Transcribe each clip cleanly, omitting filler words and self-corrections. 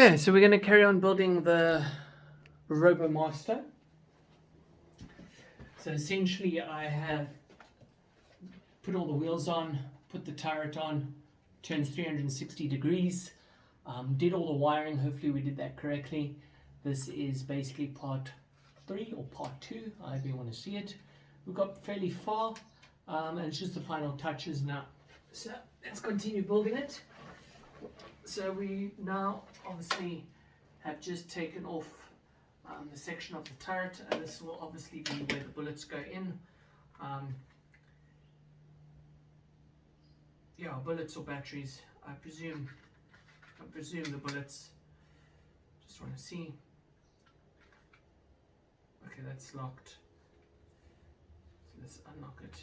Okay, so we're going to carry on building the robomaster. So essentially I have put all the wheels on, put the turret on, turns 360 degrees, did all the wiring. Hopefully we did that correctly. This is basically part 3 or part 2, however you want to see it. We've got fairly far, and it's just the final touches now. So let's continue building it. So we now obviously have just taken off the section of the turret, and this will obviously be where the bullets go in. Yeah, bullets or batteries. I presume the bullets. Just want to see. Okay, that's locked. So let's unlock it.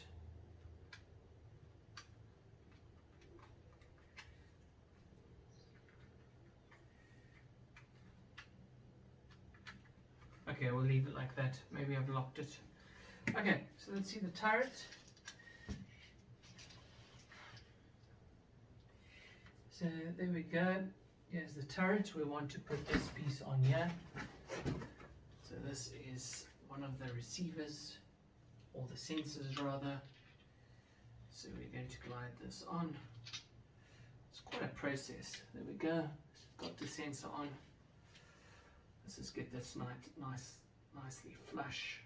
Okay, we'll leave it like that. Maybe I've locked it. Okay, so let's see the turret. So there we go. Here's the turret. We want to put this piece on here. So this is one of the receivers, or the sensors rather. So we're going to glide this on. It's quite a process. There we go. Got the sensor on. Let's just get this nicely flush.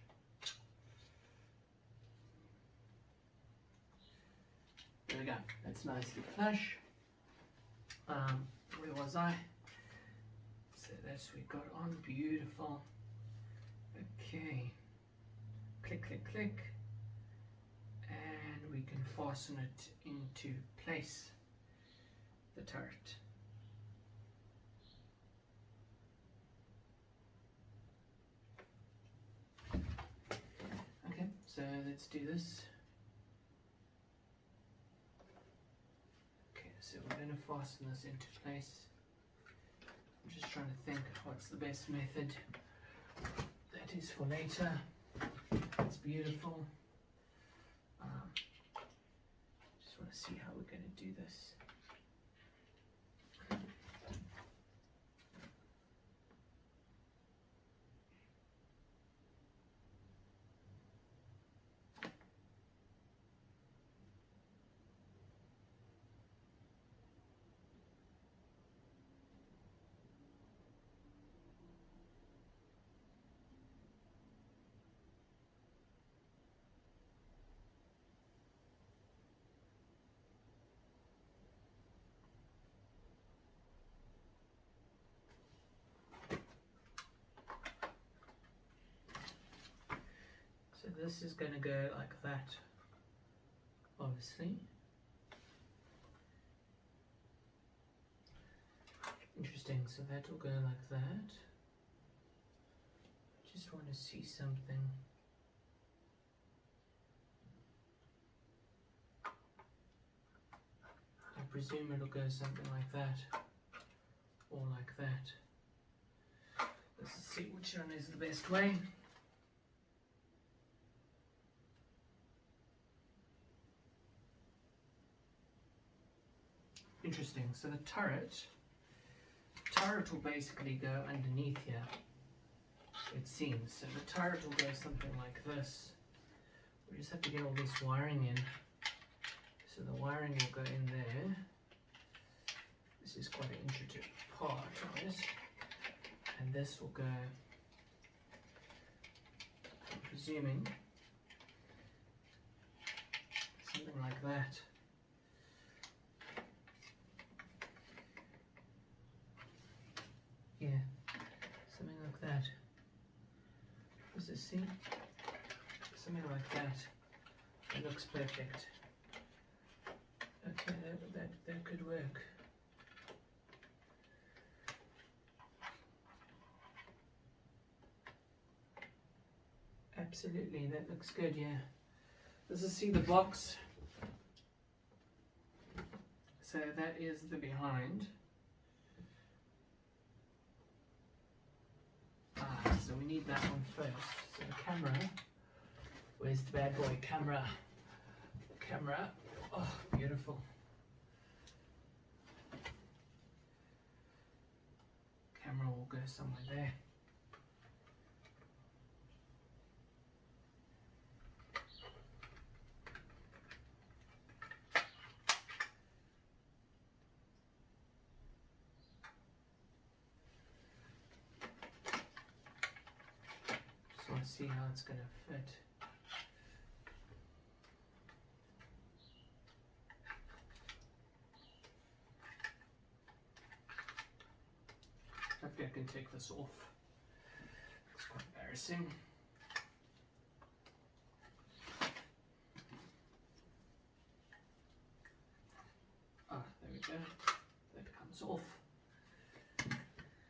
There we go. That's nicely flush. Where was I? So that's we got on. Beautiful. Okay. Click, click, click. And we can fasten it into place. The turret. Okay, so let's do this. Okay, so we're going to fasten this into place. I'm just trying to think what's the best method. That is for later. It's beautiful. Just want to see how we're going to do this. So this is going to go like that, obviously. Interesting, so that will go like that. Just want to see something. I presume it'll go something like that, or like that. Let's see which one is the best way. Interesting, so the turret will basically go underneath here, it seems. So the turret will go something like this. We just have to get all this wiring in. So the wiring will go in there. This is quite an intricate part of it. And this will go, I'm presuming, something like that. Yeah, something like that. Does this see? Something like that. It looks perfect. Okay, that could work. Absolutely, that looks good, yeah. This is see the box. So that is the behind. So we need that one first. So the camera, where's the bad boy? Camera. Oh, beautiful. camera will go somewhere there. Just want to see how it's going to fit. Hopefully I can take this off. It's quite embarrassing. Ah, there we go. That comes off.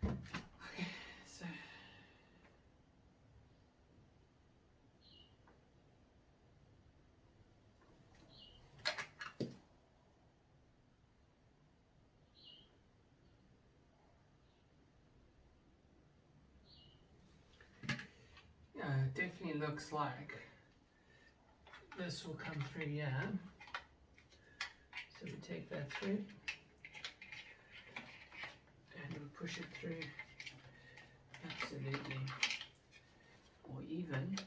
Okay, so yeah, it definitely looks like this will come through here. So we take that through and we push it through absolutely, or even,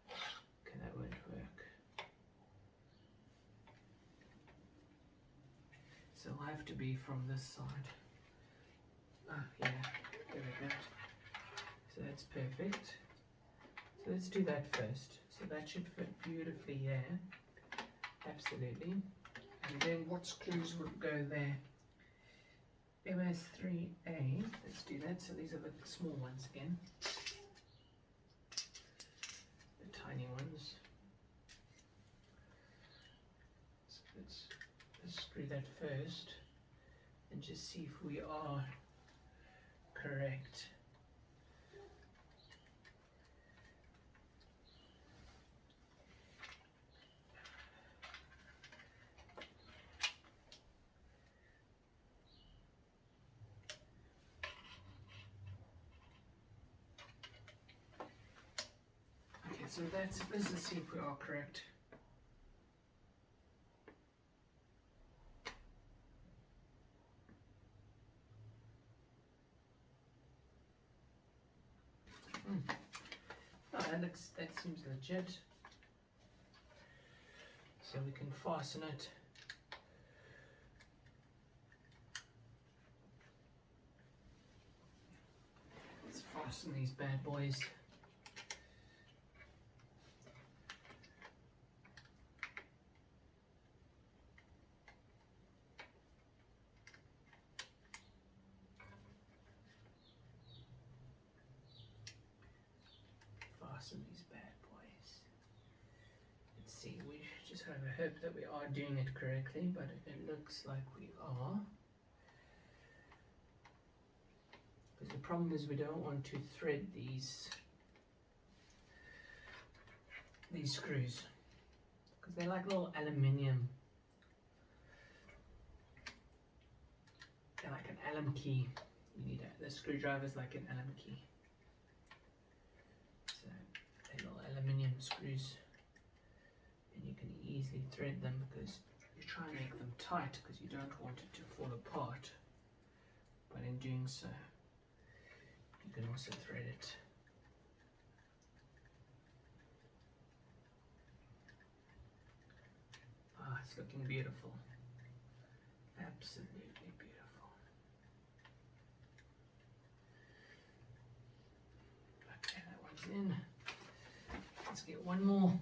okay, that won't work. So it'll have to be from this side. Ah, yeah, there we go. So that's perfect. So let's do that first. So that should fit beautifully here. Absolutely. And then what screws would go there? MS3A. Let's do that. So these are the small ones again. The tiny ones. So let's screw that first and just see if we are correct. So let's just see if we are correct. Oh, that seems legit. So we can fasten it. Let's fasten these bad boys. These bad boys. Let's see, we just have a hope that we are doing it correctly, but it looks like we are. Because the problem is we don't want to thread these screws, because they're like little aluminium. They're like an Allen key. You need the screwdriver's like an Allen key. Little aluminium screws, and you can easily thread them because you try and make them tight because you don't want it to fall apart, but in doing so you can also thread it. Ah, it's looking beautiful, absolutely beautiful. Okay, that one's in. Let's get one more.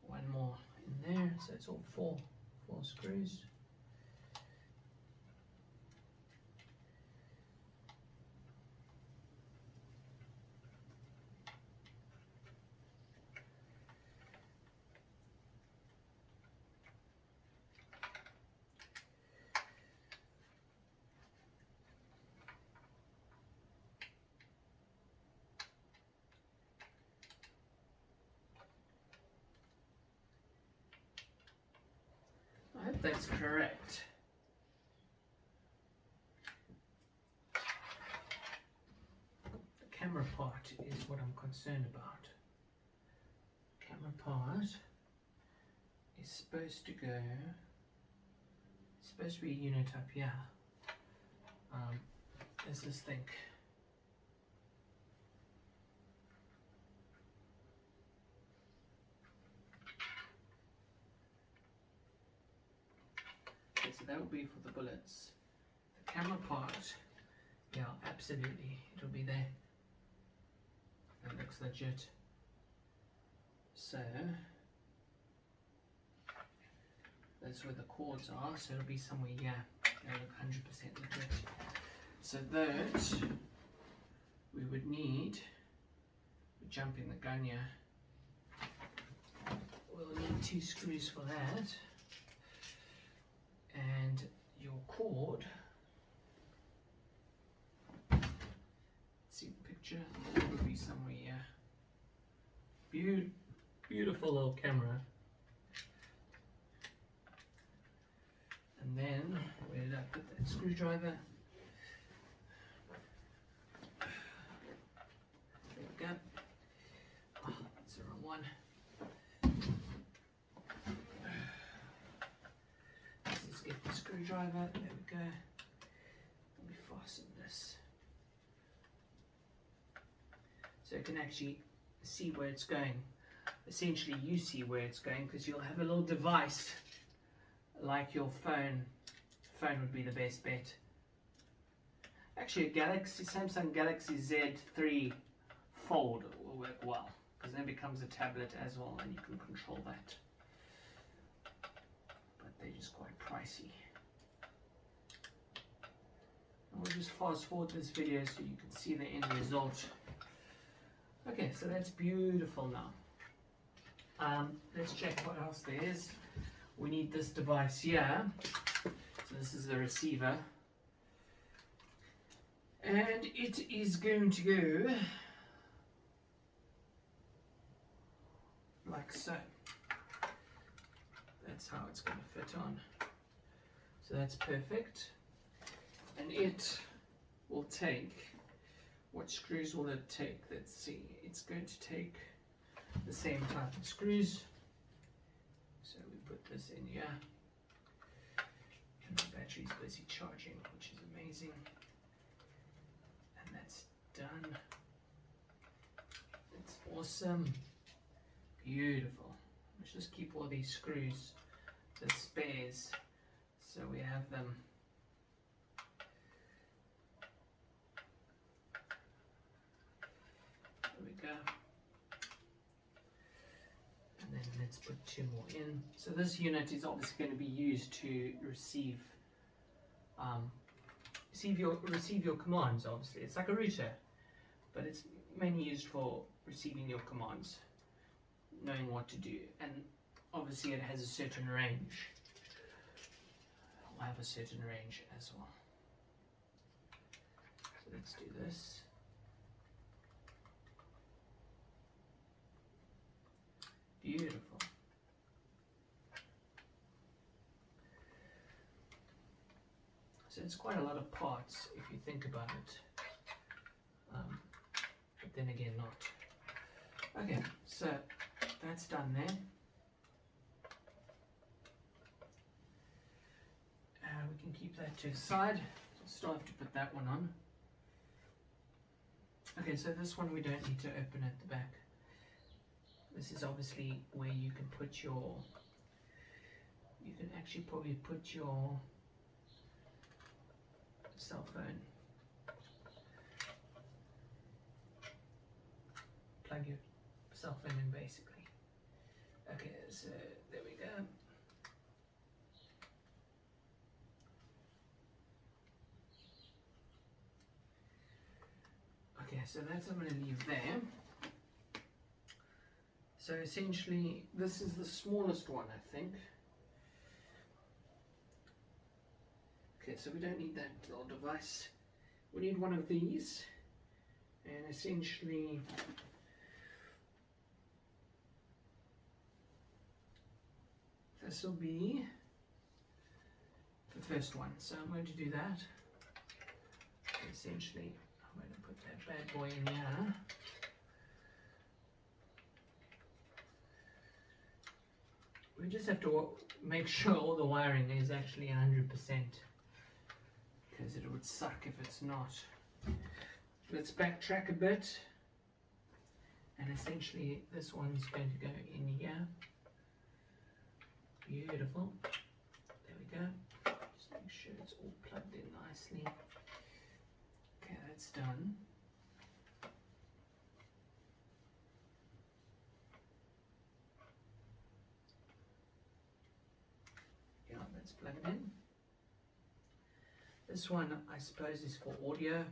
One more in there, so it's all four screws. I hope that's correct. The camera part is what I'm concerned about. Camera part is supposed to go supposed to be a unit up here. Let's just think. Okay, so that will be for the bullets. The camera part, yeah, absolutely, it'll be there. That looks legit. So that's where the cords are, so it'll be somewhere here. They look 100% legit. So that we would need, jumping the gun here, we'll need 2 screws for that, and your cord, let's see the picture, it would be somewhere here. Beautiful little camera. And then, where did I put that screwdriver? There we go. Oh, that's the wrong one. Let's just get the screwdriver. There we go. Let me fasten this. So you can actually see where it's going. Essentially, you see where it's going because you'll have a little device like your phone. Phone would be the best bet. Actually, a Samsung Galaxy Z3 Fold will work well because then it becomes a tablet as well and you can control that. But they're just quite pricey. And we'll just fast forward this video so you can see the end result. Okay, so that's beautiful now. Let's check what else there is. We need this device here. So this is the receiver. And it is going to go like so. That's how it's going to fit on. So that's perfect. And it will take, what screws will it take? Let's see. It's going to take the same type of screws. So we put this in here. And the battery's busy charging, which is amazing. And that's done. It's awesome. Beautiful. Let's just keep all these screws, the spares, so we have them. There we go. And then let's put 2 more in. So this unit is obviously going to be used to receive your commands. Obviously, it's like a router, but it's mainly used for receiving your commands, knowing what to do, and obviously it has a certain range. It'll have a certain range as well. So let's do this. Beautiful. So it's quite a lot of parts if you think about it, but then again not. Okay, so that's done there. We can keep that to the side. Still have to put that one on. Okay, so this one we don't need to open at the back. This is obviously where you can put your, you can actually probably put your cell phone. Plug your cell phone in basically. Okay, so there we go. Okay, so that's I'm going to leave there. So essentially, this is the smallest one, I think. Okay, so we don't need that little device. We need one of these, and essentially, this will be the first one. So I'm going to do that. Essentially, I'm going to put that bad boy in here. We just have to make sure all the wiring is actually 100%, because it would suck if it's not. Let's backtrack a bit, and essentially this one's going to go in here. Beautiful. There we go. Just make sure it's all plugged in nicely. Okay, that's done. Yeah, that's plugged in. This one, I suppose, is for audio,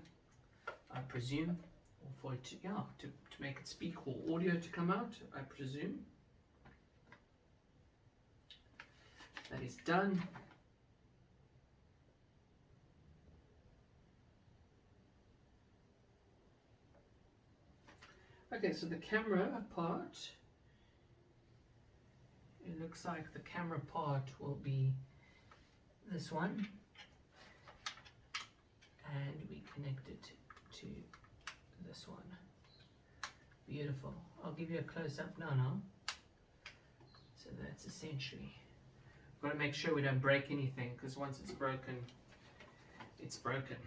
I presume, or for it to, yeah, to make it speak, or audio to come out, I presume. That is done. Okay, so the camera part, it looks like the camera part will be this one, and we connect it to this one. Beautiful. I'll give you a close-up now. So that's essentially, got to make sure we don't break anything, because once it's broken, it's broken.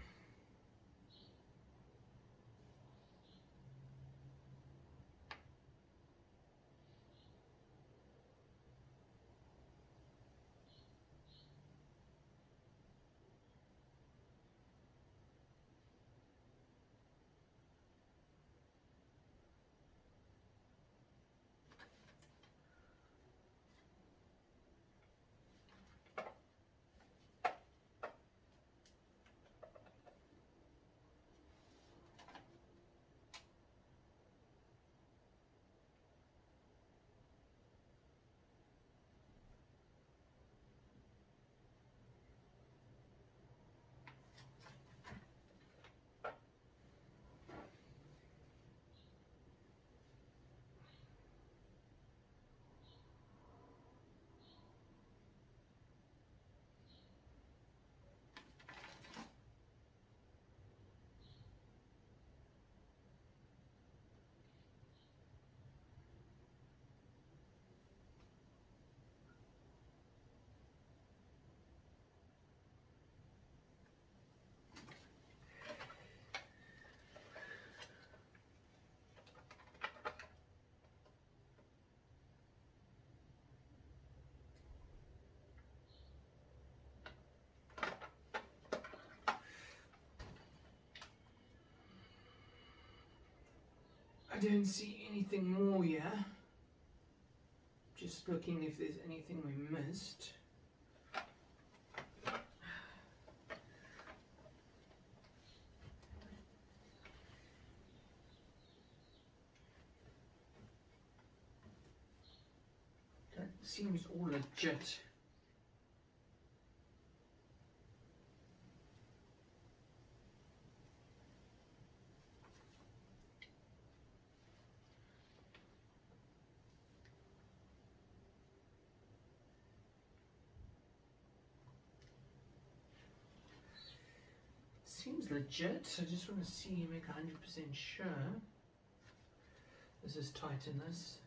I don't see anything more here. Just looking if there's anything we missed. That seems all legit. Seems legit. I just want to see, make 100% sure. Let's just tighten this.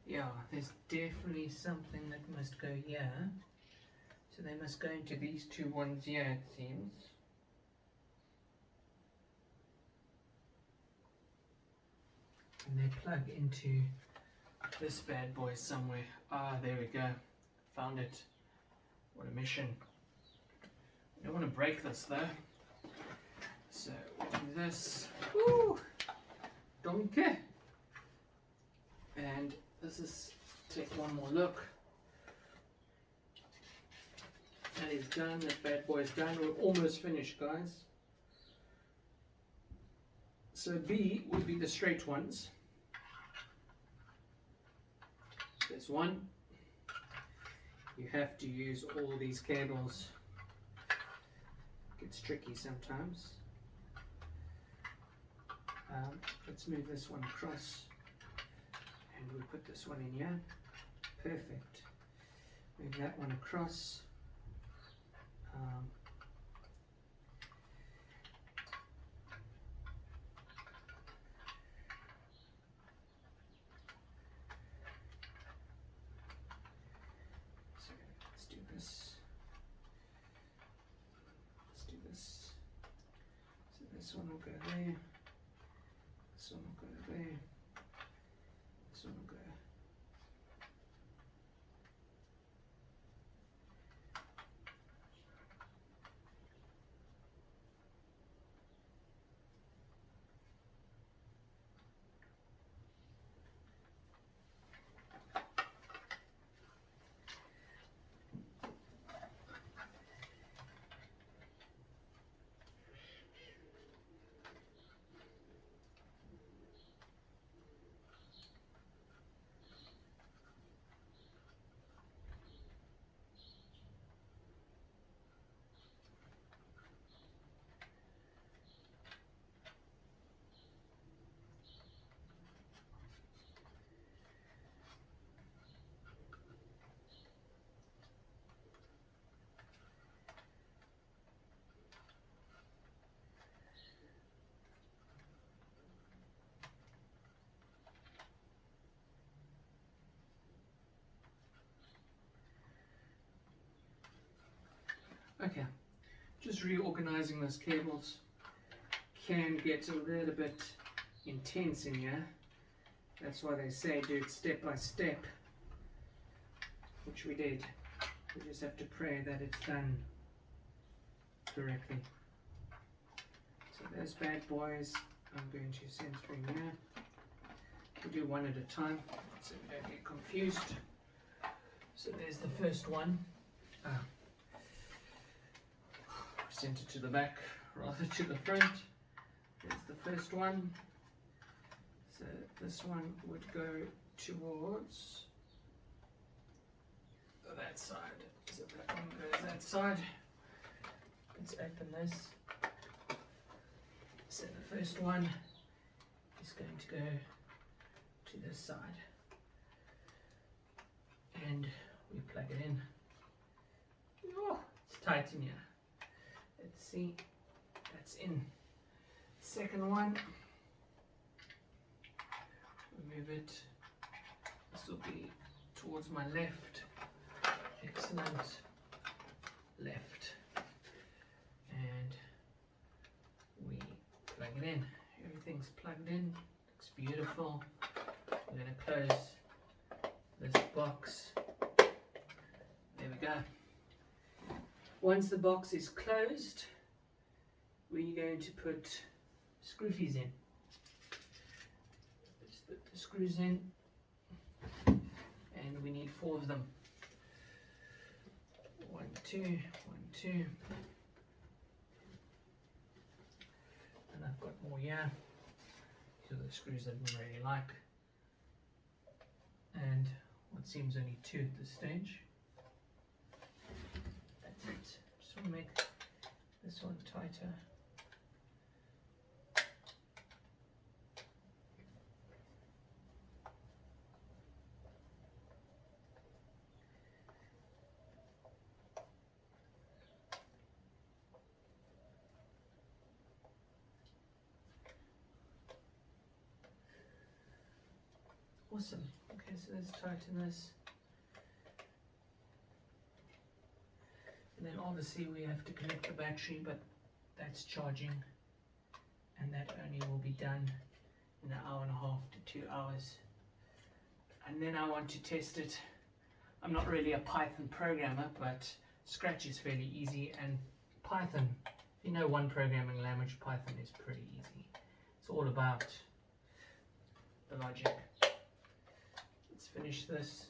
Yeah, there's definitely something that must go here. So they must go into these two ones here, it seems. And they plug into this bad boy somewhere. Ah, there we go. Found it. What a mission. I don't want to break this though. So we'll do this. Woo! Donkey. And this is, take one more look. That is done, that bad boy is done. We're almost finished, guys. So B would be the straight ones. There's one. You have to use all these cables. It gets tricky sometimes. Let's move this one across, and we put this one in here. Perfect. Move that one across. So let's do this. Let's do this. So this one will go there. This one will go there. This one will go. Okay, just reorganizing those cables can get a little bit intense in here. That's why they say do it step by step, which we did. We just have to pray that it's done correctly. So those bad boys I'm going to send through here. We'll do one at a time so we don't get confused. So there's the first one. Sent it to the back rather to the front. There's the first one. So this one would go towards that side. So that one goes that side. Let's open this. So the first one is going to go to this side. And we plug it in. Oh, it's tight in here. Let's see, that's in. Second one, move it. This will be towards my left. Excellent. Left. And we plug it in. Everything's plugged in. Looks beautiful. We're going to close this box. There we go. Once the box is closed, we're going to put screws in. Let's put the screws in, and we need 4 of them. 1, 2, 1, 2. And I've got more here. These are the screws I didn't really like. And what seems only 2 at this stage. Just want to make this one tighter. Awesome. Okay, so let's tighten this. And then obviously we have to connect the battery, but that's charging, and that only will be done in 1.5 hours to 2 hours. And then I want to test it. I'm not really a Python programmer, but Scratch is fairly easy, and Python, if you know one programming language, Python is pretty easy. It's all about the logic. Let's finish this.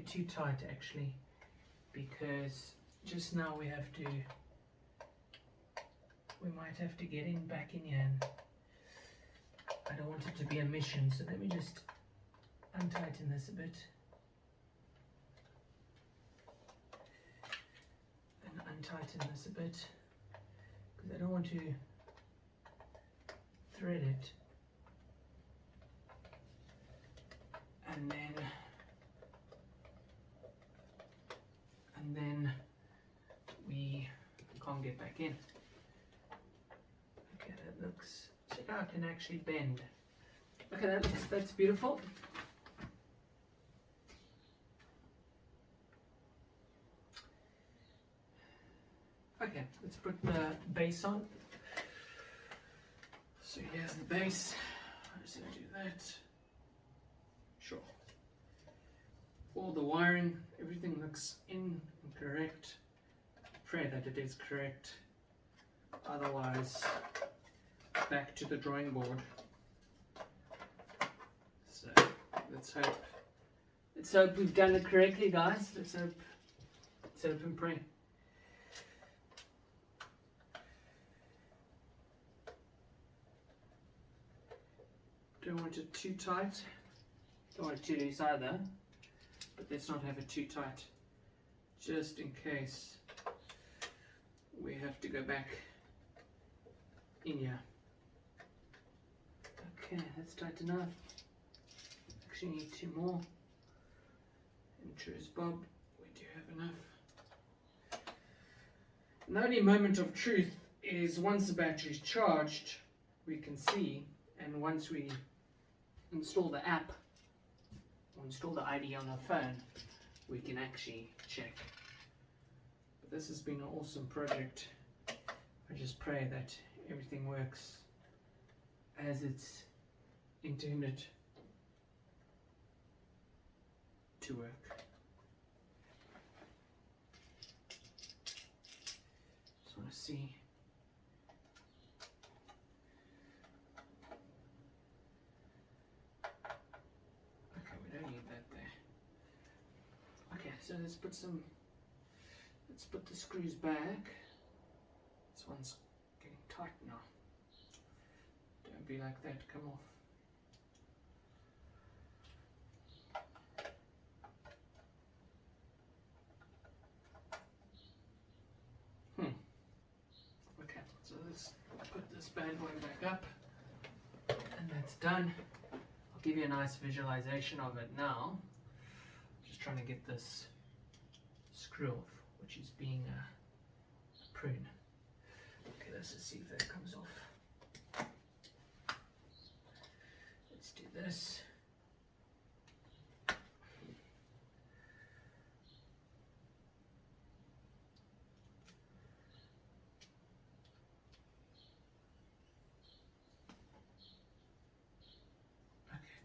too tight actually, because just now we might have to get in back in here, and I don't want it to be a mission, so let me just untighten this a bit and untighten this a bit, because I don't want to thread it. And then we can't get back in. Okay, that looks, check out, it can actually bend. Okay, that's beautiful. Okay, let's put the base on. So here's the base. I'm just going to do that. Sure. All the wiring, everything looks in and correct. Pray that it is correct. Otherwise, back to the drawing board. So let's hope we've done it correctly, guys. Let's hope and pray. Don't want it too tight. Don't want it too loose either. But let's not have it too tight, just in case we have to go back in here. Okay, that's tight enough. Actually need 2 more. And true as Bob, we do have enough. And the only moment of truth is once the battery is charged, we can see, and once we install the app, or install the ID on our phone, we can actually check. But this has been an awesome project. I just pray that everything works as it's intended to work. Just want to see. Okay, we don't need that there. Okay, so let's put the screws back. This one's getting tight now. Don't be like that, come off. Okay, so let's put this bad boy back up, and that's done. I'll give you a nice visualization of it now. Just trying to get this screw off, which is being a prune. Okay, let's just see if that comes off. Let's do this.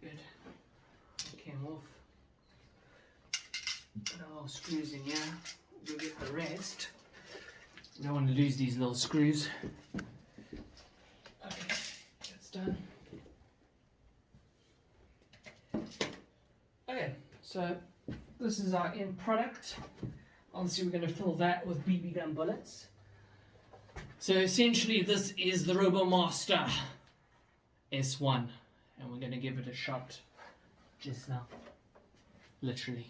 Good. It came off. Put our little screws in here. We'll get the rest. You don't want to lose these little screws. Okay, that's done. Okay, so this is our end product. Obviously we're going to fill that with BB gun bullets. So essentially this is the RoboMaster S1. And we're going to give it a shot just now, literally.